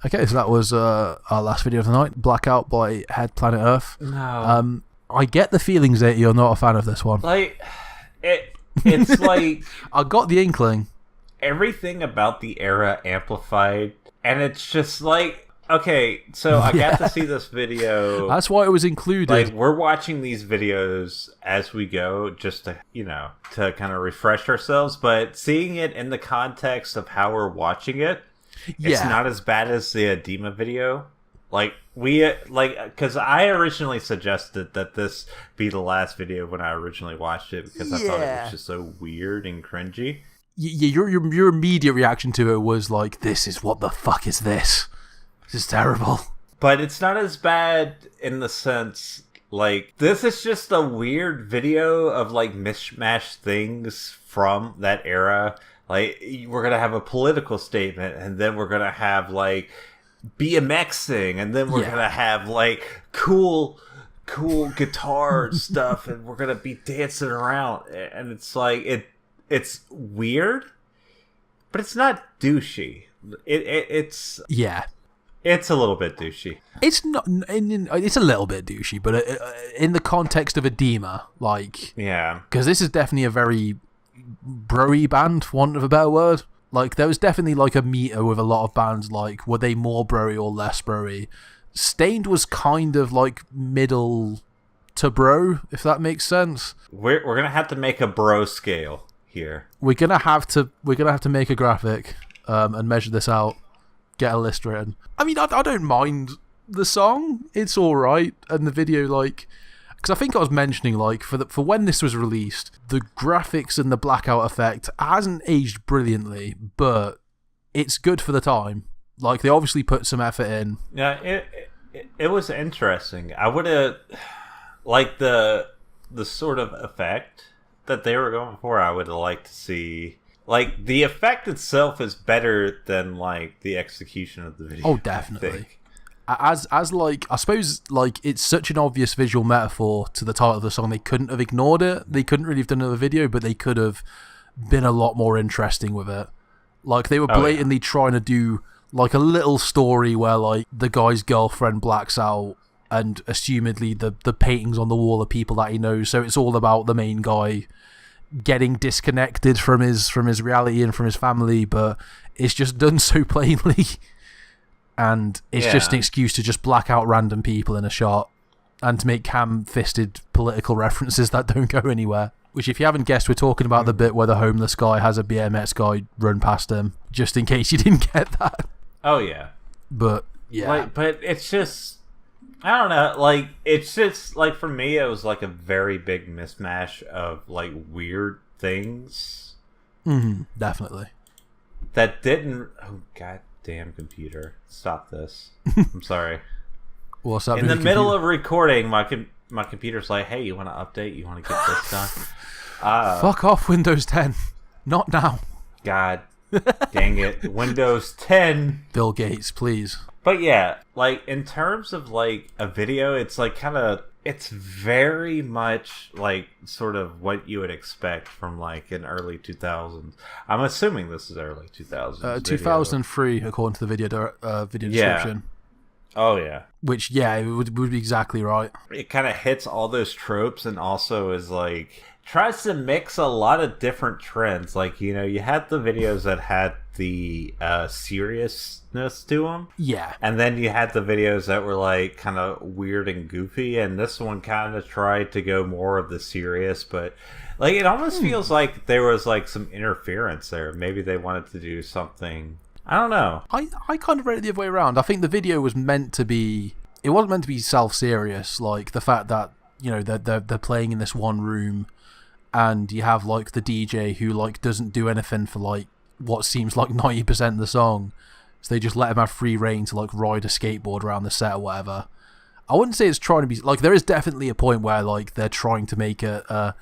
Okay, so that was our last video of the night, Blackout by Head Planet Earth. No. I get the feelings that you're not a fan of this one. Like, it's like... I got the inkling. Everything about the era amplified, and it's just like... Okay, so I got to see this video. That's why it was included. Like, we're watching these videos as we go, just to, to kind of refresh ourselves, but seeing it in the context of how we're watching it, it's not as bad as the Edema video. Because I originally suggested that this be the last video when I originally watched it, because I thought it was just so weird and cringy. Your immediate reaction to it was like, what the fuck is this? This is terrible. But it's not as bad in the sense, like, this is just a weird video of, like, mishmash things from that era. Like, we're gonna have a political statement, and then we're gonna have, like, BMXing, and then we're gonna have, like, cool guitar stuff, and we're gonna be dancing around. And it's like, it's weird, but it's not douchey. It's... Yeah. It's a little bit douchey. It's not. It's a little bit douchey, but in the context of Edema, like, because this is definitely a very bro-y band, for want of a better word. Like, there was definitely like a meter with a lot of bands. Like, were they more bro-y or less bro-y? Stained was kind of like middle to bro, if that makes sense. We're gonna have to make a bro scale here. We're gonna have to make a graphic and measure this out. Get a list written. I mean, I don't mind the song. It's all right, and the video, like, because I think I was mentioning, like, for when this was released, the graphics and the blackout effect hasn't aged brilliantly, but it's good for the time. Like, they obviously put some effort in. Yeah, it was interesting. I would have like the sort of effect that they were going for. I would have liked to see. Like, the effect itself is better than, like, the execution of the video. Oh, definitely. As like, I suppose, like, it's such an obvious visual metaphor to the title of the song, they couldn't have ignored it. They couldn't really have done another video, but they could have been a lot more interesting with it. Like, they were blatantly trying to do, like, a little story where, like, the guy's girlfriend blacks out, and assumedly the paintings on the wall are people that he knows, so it's all about the main guy getting disconnected from his reality and from his family, but it's just done so plainly, and it's just an excuse to just black out random people in a shot and to make ham-fisted political references that don't go anywhere. Which, if you haven't guessed, we're talking about the bit where the homeless guy has a BMX guy run past him, just in case you didn't get that. Oh yeah. But yeah, like, but it's just, I don't know, like, it's just, like, for me, it was, like, a very big mismatch of, like, weird things. Definitely. That didn't... Oh, goddamn computer. Stop this. I'm sorry. What's up? In the middle of recording, my computer's like, hey, you want to update? You want to get this done? Fuck off, Windows 10. Not now. God dang it. Windows 10. Bill Gates, please. But yeah, like, in terms of, like, a video, it's, like, kind of, it's very much, like, sort of what you would expect from, like, an early 2000s. I'm assuming this is early 2000s. 2003, according to the video description. Oh, yeah. Which, yeah, it would be exactly right. It kind of hits all those tropes and also is, like, tries to mix a lot of different trends. Like, you had the videos that had the seriousness to them. Yeah. And then you had the videos that were, like, kind of weird and goofy, and this one kind of tried to go more of the serious, but, like, it almost feels like there was, like, some interference there. Maybe they wanted to do something... I don't know. I kind of read it the other way around. I think the video was meant to be... It wasn't meant to be self-serious, like, the fact that, they're playing in this one room, and you have, like, the DJ who, like, doesn't do anything for, like, what seems like 90% of the song. So they just let him have free reign to, like, ride a skateboard around the set or whatever. I wouldn't say it's trying to be... Like, there is definitely a point where, like, they're trying to make a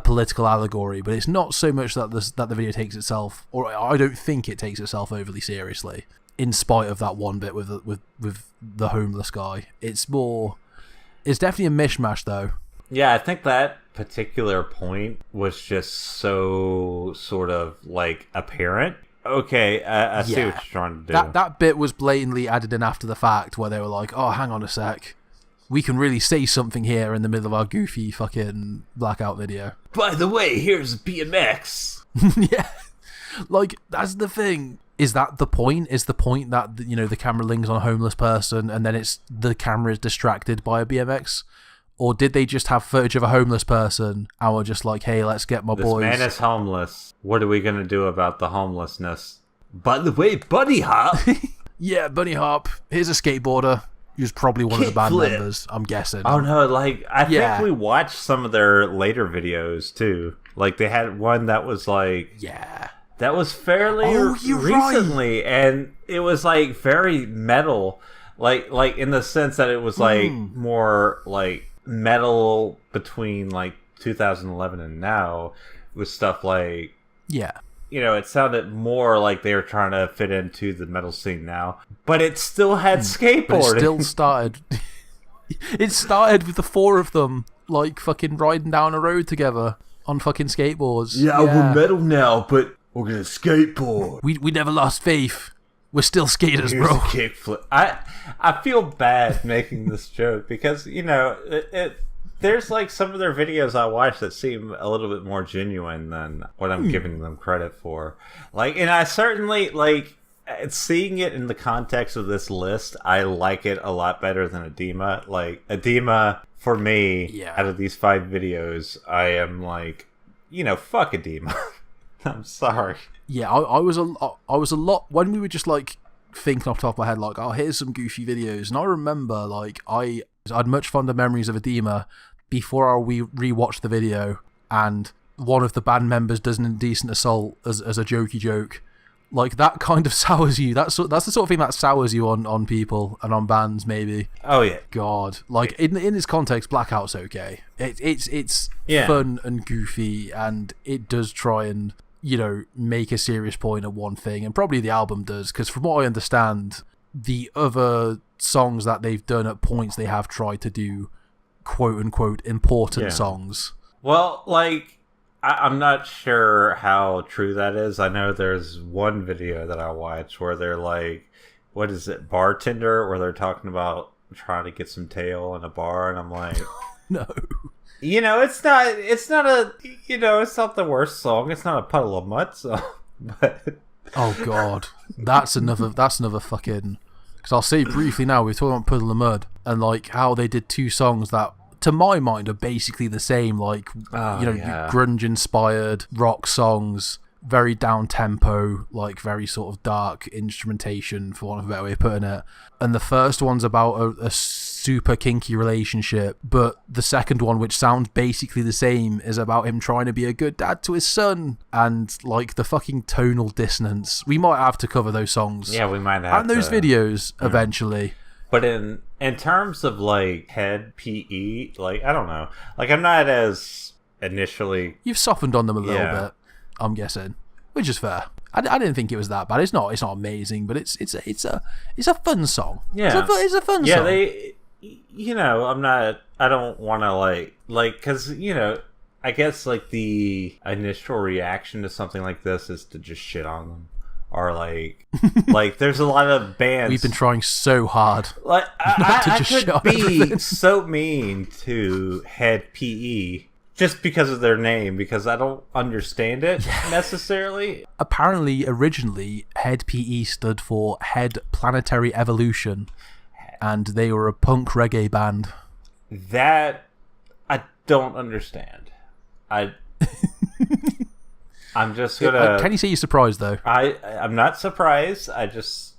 political allegory, but it's not so much that the video takes itself... Or I don't think it takes itself overly seriously, in spite of that one bit with the homeless guy. It's more... It's definitely a mishmash, though. Yeah, I think that particular point was just so sort of, like, apparent Okay, I see what you're trying to do. That bit was blatantly added in after the fact, where they were like, "Oh, hang on a sec, we can really say something here in the middle of our goofy fucking Blackout video." By the way, here's BMX. Yeah, like that's the thing. Is that the point? Is the point that the camera lingers on a homeless person and then the camera is distracted by a BMX? Or did they just have footage of a homeless person and were just like, hey, let's get my boys. This man is homeless. What are we going to do about the homelessness? By the way, Bunny Hop. Yeah, Bunny Hop. Here's a skateboarder. He was probably one of the band members, I'm guessing. Oh, no. Like, I think we watched some of their later videos, too. Like, they had one that was like... Yeah. That was fairly recently. Right. And it was, like, very metal. Like in the sense that it was, like, more, like... metal between like 2011 and now with stuff like it sounded more like they were trying to fit into the metal scene now, but it still had skateboarding. But it still started it started with the four of them like fucking riding down a road together on fucking skateboards. We're metal now, but we're gonna skateboard. We never lost faith. We're still skaters, Here's bro. A kickflip. I feel bad making this joke because there's like some of their videos I watch that seem a little bit more genuine than what I'm giving them credit for. Like, and I certainly like seeing it in the context of this list. I like it a lot better than Edema. Like Edema for me, out of these 5 videos, I am like, fuck Edema. I'm sorry. Yeah, I was a lot when we were just like thinking off the top of my head, like, oh, here's some goofy videos, and I remember like I had much fonder memories of Edema before we rewatched the video, and one of the band members does an indecent assault as a jokey joke. Like that kind of sours you. That's the sort of thing that sours you on people and on bands, maybe. Oh yeah. God, like in this context, Blackout's okay. It's fun and goofy, and it does try and make a serious point of one thing, and probably the album does, because from what I understand, the other songs that they've done at points they have tried to do quote-unquote important songs. Well, like, I'm not sure how true that is. I know there's one video that I watched where they're like, what is it, Bartender, where they're talking about trying to get some tail in a bar, and I'm like... No. It's not the worst song. It's not a Puddle of Mud song, but... Oh, God. That's another fucking... Because I'll say briefly now, we're talking about Puddle of Mud, and, like, how they did 2 songs that, to my mind, are basically the same, like, grunge-inspired rock songs, very down-tempo, like, very sort of dark instrumentation, for want of a better way of putting it. And the first one's about a super kinky relationship, but the second one, which sounds basically the same, is about him trying to be a good dad to his son, and like the fucking tonal dissonance. We might have to cover those songs, we might have, and those videos eventually. But in terms of like head PE, like I don't know, like I'm not as initially. You've softened on them a little bit, I'm guessing, which is fair. I didn't think it was that bad. It's not amazing, but it's a fun song. Yeah, it's a fun song. I don't want to like, because, I guess like the initial reaction to something like this is to just shit on them. Or like, there's a lot of bands. We've been trying so hard. Like, I could be so mean to Head PE just because of their name, because I don't understand it necessarily. Apparently, originally, Head PE stood for Head Planetary Evolution, and they were a punk reggae band. That I don't understand. I'm just gonna. Can you say you're surprised though? I'm not surprised. I just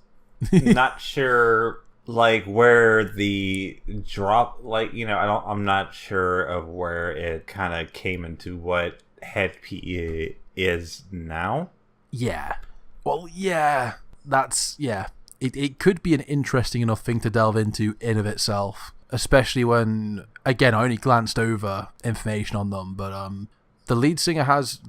not sure, like, where the drop, like, I'm not sure of where it kind of came into what Head PE is now. Yeah. Well, yeah. It could be an interesting enough thing to delve into in of itself, especially when, again, I only glanced over information on them, but the lead singer has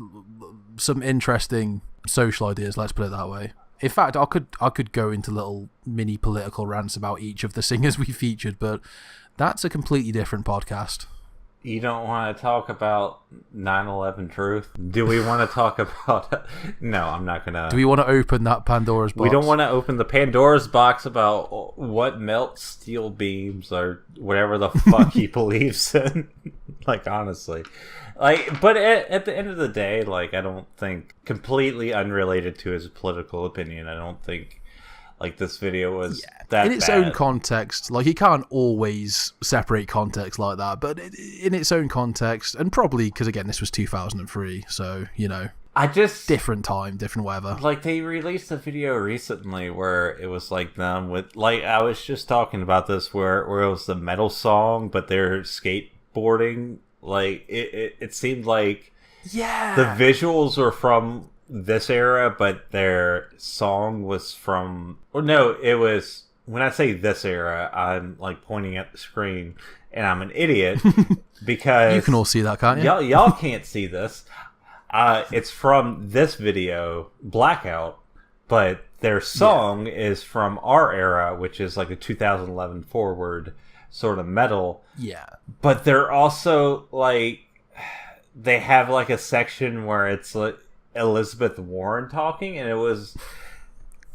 some interesting social ideas, let's put it that way. In fact, I could go into little mini political rants about each of the singers we featured, but that's a completely different podcast. You don't want to talk about 9/11 truth? Do we want to talk about... No, I'm not going to... Do we want to open that Pandora's box? We don't want to open the Pandora's box about what melts steel beams or whatever the fuck he believes in. Like, honestly. Like, but at the end of the day, like, I don't think... Completely unrelated to his political opinion, I don't think... Like, this video was that in its bad. own context. Like, you can't always separate context like that, but in its own context, and probably because, again, this was 2003, so, you know, I just... different time, different whatever. Like, they released a video recently where it was, like, them with... Like, I was just talking about this where it was the metal song, but they're skateboarding. Like, it seemed like... Yeah! The visuals were from... this era, but their song was from... Or no, it was... When I say this era, I'm like pointing at the screen, and I'm an idiot because... You can all see that, can't you? Y'all can't see this. It's from this video, Blackout, but their song is from our era, which is like a 2011 forward sort of metal. Yeah. But they're also like... They have like a section where it's like Elizabeth Warren talking, and it was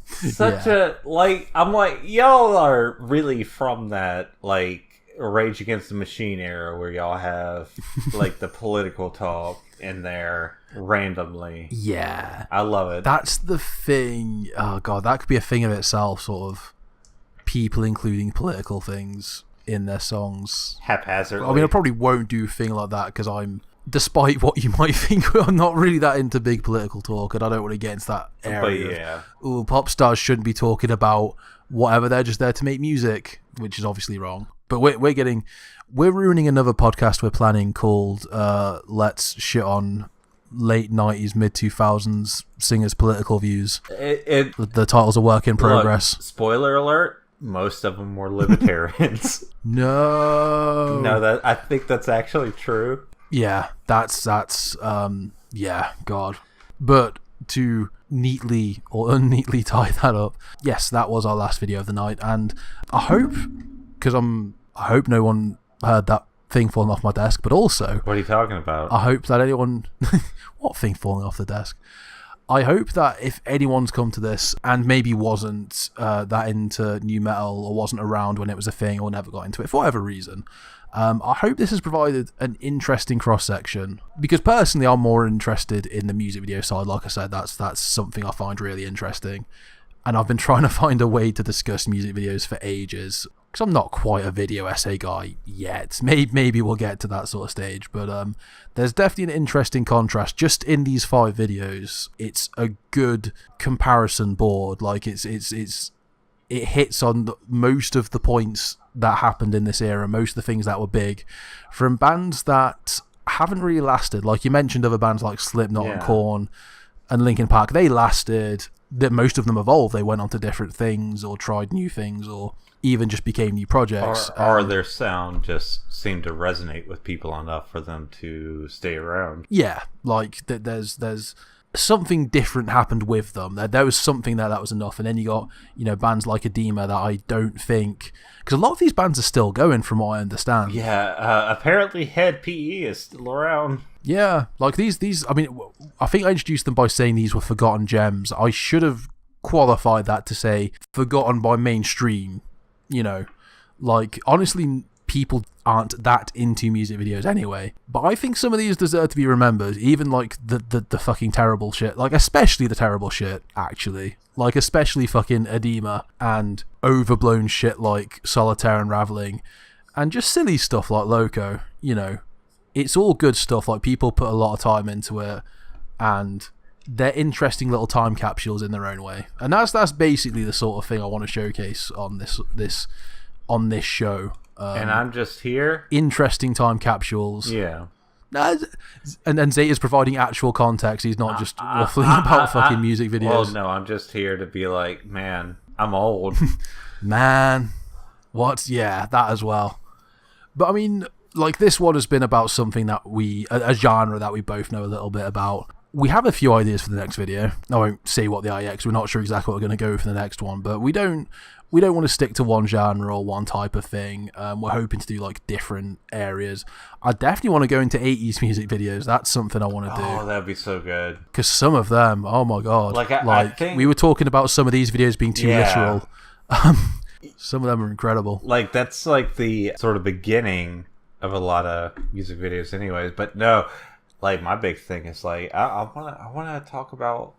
such a like... I'm like, y'all are really from that like Rage Against the Machine era where y'all have like the political talk in there randomly. Yeah, I love it. That's the thing. Oh god, that could be a thing of itself, sort of people including political things in their songs Haphazardly. I mean, I probably won't do a thing like that because I'm, despite what you might think, I'm not really that into big political talk, and I don't want to get into that area. But yeah. Ooh, pop stars shouldn't be talking about whatever, they're just there to make music, which is obviously wrong. But we're ruining another podcast we're planning called Let's Shit on Late 90s, Mid 2000s Singers' Political Views. The title's a work in progress. Look, spoiler alert, most of them were libertarians. No, I think that's actually true. Yeah, that's yeah, God. But to neatly or unneatly tie that up, yes, that was our last video of the night, and I hope no one heard that thing falling off my desk, but also... What are you talking about? I hope that anyone... What thing falling off the desk? I hope that if anyone's come to this and maybe wasn't that into new metal or wasn't around when it was a thing or never got into it for whatever reason, I hope this has provided an interesting cross-section, because personally I'm more interested in the music video side. Like I said, that's something I find really interesting, and I've been trying to find a way to discuss music videos for ages, because I'm not quite a video essay guy yet. Maybe we'll get to that sort of stage, but there's definitely an interesting contrast just in these 5 videos. It's a good comparison board. Like it hits on most of the points that happened in this era, most of the things that were big, from bands that haven't really lasted. Like you mentioned, other bands like Slipknot and Korn and Linkin Park, they lasted. That most of them evolved. They went on to different things or tried new things or even just became new projects. Or their sound just seemed to resonate with people enough for them to stay around. Yeah, like there's something different happened with them. There was something there that was enough, and then you got, you know, bands like Edema that I don't think, because a lot of these bands are still going from what I understand. Yeah, apparently Head PE is still around. Yeah, like these. I mean, I think I introduced them by saying these were forgotten gems. I should have qualified that to say forgotten by mainstream. You know, like honestly, people aren't that into music videos anyway. But I think some of these deserve to be remembered, even like the fucking terrible shit. Like especially the terrible shit, actually. Like especially fucking Edema and overblown shit like Solitaire Unraveling, and just silly stuff like Loco. You know, it's all good stuff. Like people put a lot of time into it, and they're interesting little time capsules in their own way. And that's basically the sort of thing I want to showcase on this show. And I'm just here. Interesting time capsules. Yeah. And Zeta's providing actual context. He's not just waffling about fucking music videos. Well, no, I'm just here to be like, man, I'm old. Man. What? Yeah, that as well. But I mean, like, this one has been about something that a genre that we both know a little bit about. we have a few ideas for the next video. I won't say what they are yet because we're not sure exactly what we're going to go for the next one, but we don't want to stick to one genre or one type of thing. We're hoping to do like different areas. I definitely want to go into 80s music videos. That's something I want to do. Oh, that'd be so good. Because some of them, oh my god. I think, we were talking about some of these videos being too literal. Some of them are incredible. Like, that's like the sort of beginning of a lot of music videos anyways. But no, like, my big thing is like, I want to talk about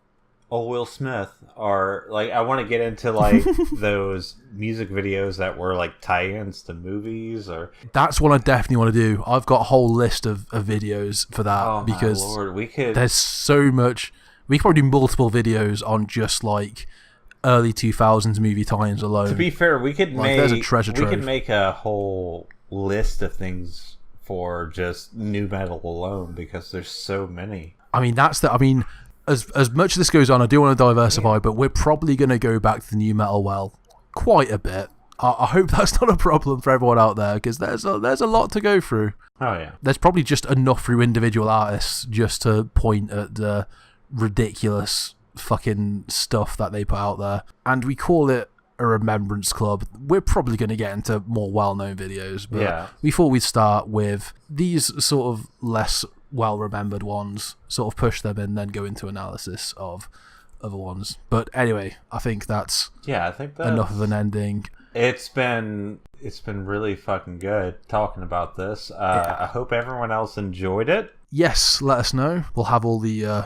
old Will Smith, or like I want to get into like those music videos that were like tie-ins to movies. Or that's what I definitely want to do. I've got a whole list of videos for that, because Lord, there's so much. We could probably do multiple videos on just like early 2000s movie tie-ins alone. To be fair, we could there's a treasure trove. We could make a whole list of things for just new metal alone, because there's so many. I mean, as much as this goes on, I do want to diversify, but we're probably going to go back to the new metal quite a bit. I hope that's not a problem for everyone out there, because there's a lot to go through. Oh yeah, there's probably just enough through individual artists just to point at the ridiculous fucking stuff that they put out there, and we call it a Remembrance Club. We're probably going to get into more well-known videos, but we thought we'd start with these sort of less well-remembered ones, sort of push them and then go into analysis of other ones. But anyway, I think that's enough of an ending. It's been really fucking good talking about this. I hope everyone else enjoyed it. Yes, let us know. We'll have all the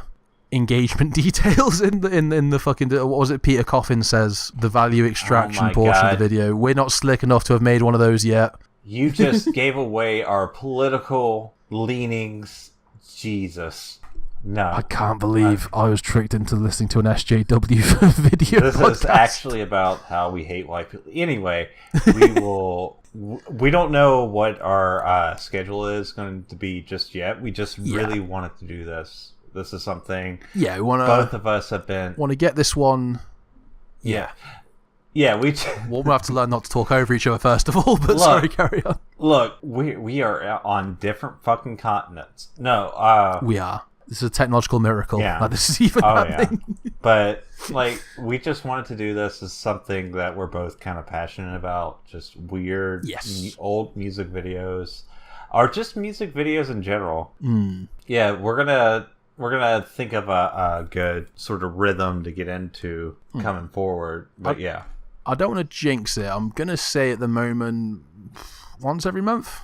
engagement details in the fucking, what was it Peter Coffin says, the value extraction portion of the video. We're not slick enough to have made one of those yet. You just gave away our political leanings. Jesus. No. I can't believe I was tricked into listening to an SJW video This podcast. is actually about how we hate white people. Anyway, we don't know what our schedule is going to be just yet. We just really wanted to do this. This is something we want both of us have been... Want to get this one... Yeah, we'll have to learn not to talk over each other first of all, but sorry, carry on. Look, we are on different fucking continents. No, we are. This is a technological miracle. Yeah. That this is even happening. Yeah. But like, we just wanted to do this as something that we're both kind of passionate about. Just weird, old music videos, or just music videos in general. Yeah, we're gonna think of a good sort of rhythm to get into coming forward. But I don't want to jinx it. I'm going to say at the moment, once every month?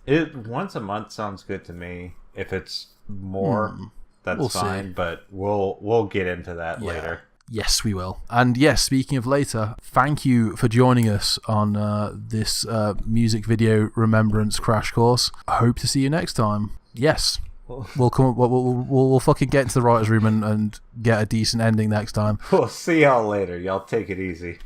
Once a month sounds good to me. If it's more, that's fine. See. But we'll get into that later. Yes, we will. And yes, speaking of later, thank you for joining us on this music video remembrance crash course. I hope to see you next time. Yes. We'll fucking get into the writer's room and get a decent ending next time. We'll see y'all later. Y'all take it easy.